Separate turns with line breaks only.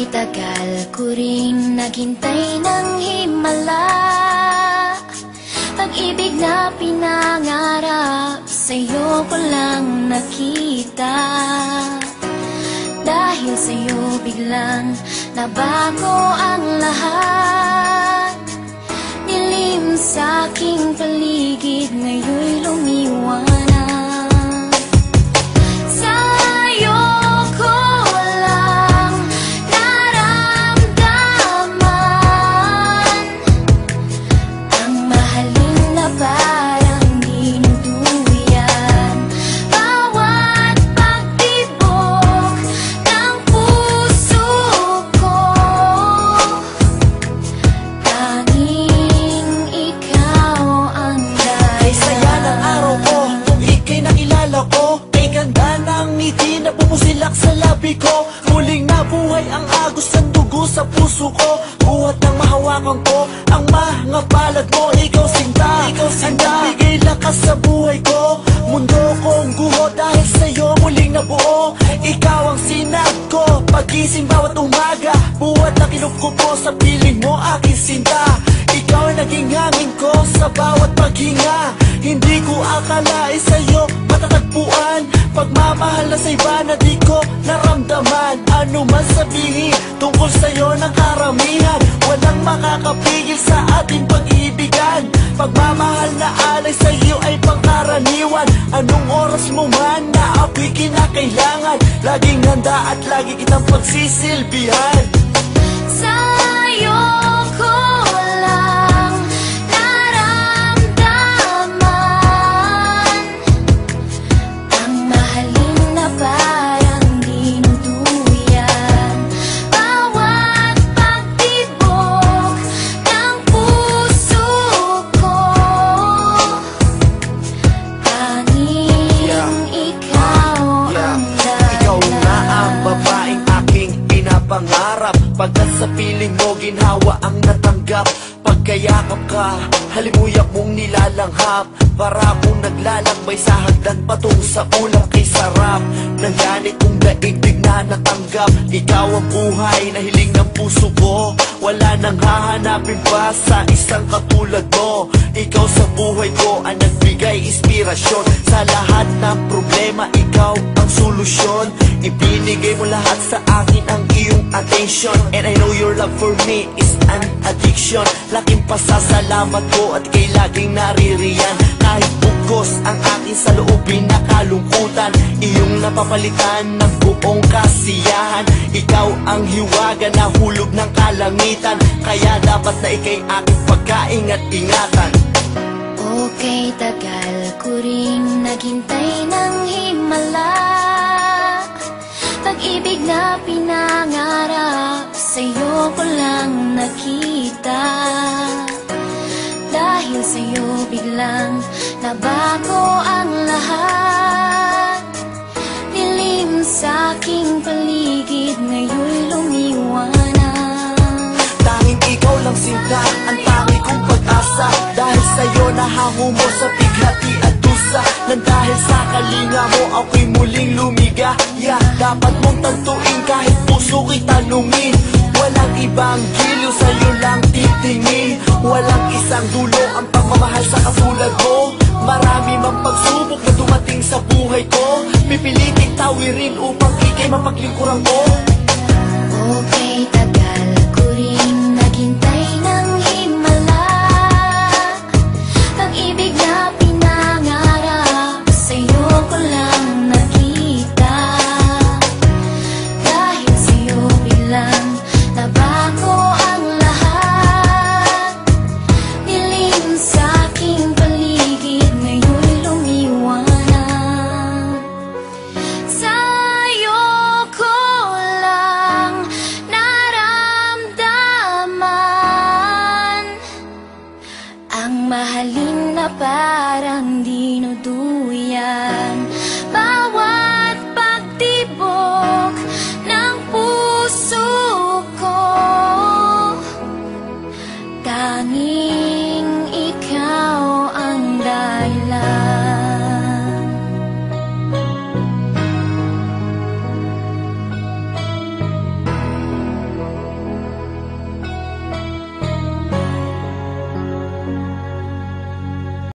tagal ko rin naghintay ng himala, pag-ibig na pinangarap sa'yo ko lang nakita. Dahil sa'yo biglang nabago ang lahat, dilim sa'king paligid ngayon'y lumiwanag. Sa labi ko, muling nabuhay ang agos ng dugo sa puso ko. Buhat ng mahawakan ko ang mga palad mo. Ikaw sinta, ang nagbigay lakas sa buhay ko. Mundo kong guho dahil sa'yo muling nabuo. Ikaw ang sinag ko, pagising bawat umaga. Buhat na kinukupo sa piling mo aking sinta. Ikaw ang naging hangin ko sa bawat paghinga. Hindi ko akalain sa'yo matatagpuan pagmamahal na sa iba na di ko naramdaman. Ano man sabihin tungkol sa'yo ng karamihan, walang makakapigil sa ating pag-iibigan. Pagmamahal na alay sa'yo ay pangkaraniwan. Anong oras mo man na ako'y kinakailangan, laging handa at lagi kitang pagsisilbihan. Sa'yo ko lang naramdaman ang mahalin na parang dinuduyan. Bawat pagtibok ng puso ko, tanging ikaw ang dahilan.
Ikaw na ang babaeng aking pinapangarap. Pagkat sa piling mo ginhawa ang natanggap. Pagkayakap ka, halimuyak mong nilalanghap. Para akong naglalakbay sa hagdan patung sa ulang kay sarap. Ng ganit kong daigdig na natanggap. Ikaw ang buhay na hiling ng puso ko. Wala nang hahanapin pa sa isang katulad mo. Ikaw sa buhay ko ang nagbigay inspirasyon. Sa lahat ng problema, ikaw ang solusyon. Ibinigay mo lahat sa akin ang iyong attention. And I know your love for me is an addiction. Laking pasasalamat ko at kay laging naririyan. Kahit bugos ang aking saloobin na kalungkutan, iyong napapalitan ng buong kasiyahan. Ikaw ang hiwaga na hulog ng kalangitan, kaya dapat na ikay aking pagkain at ingatan.
Okay, tagal ko rin naghintay ng himala, pag-ibig na pinangarap sa'yo ko lang nakita. Dahil sa'yo biglang nabago ang lahat, dilim sa'king paligid ngayon'y lumiwanag.
Tanging ikaw lang sinta, ang tangi kong pag-asa. Dahil sa'yo nahango mo sa bighati at dusa. Nang dahil sa kalinga mo ako'y muling lumigaya. Dapat mong tantuin kahit puso ko'y tanungin. Walang ibang giliw, sa'yo lang titingin. Walang isang dulo ang pagmamahal sa katulad mo. Marami mang pagsubok na dumating sa buhay ko, pipiliting tawirin upang ikay mapaglingkuran ko.
Okay, tagal ko rin naghintay ng himala, pag-ibig na pinangarap sa'yo ko lang nakita. Dahil sa'yo biglang nabago ang lahat, dilim sa'king paligid ngayon'y lumiwanag. Sa'yo ko lang naramdaman ang mahalin na parang dinuduyan. Bawat pagtibok ng puso ko, tanging